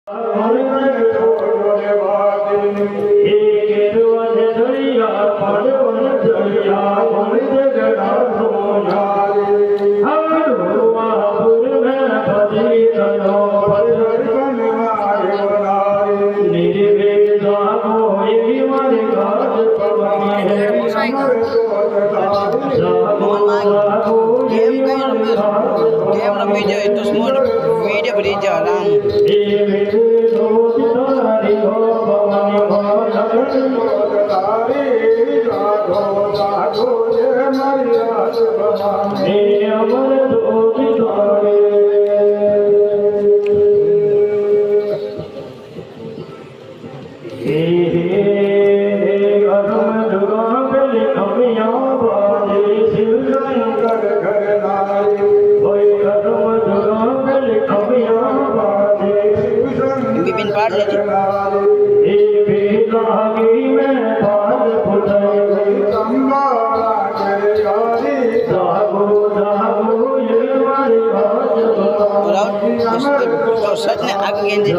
Game rami je itu semua video berjalan. Bimbing part je. तो सच ने आगे गेंदे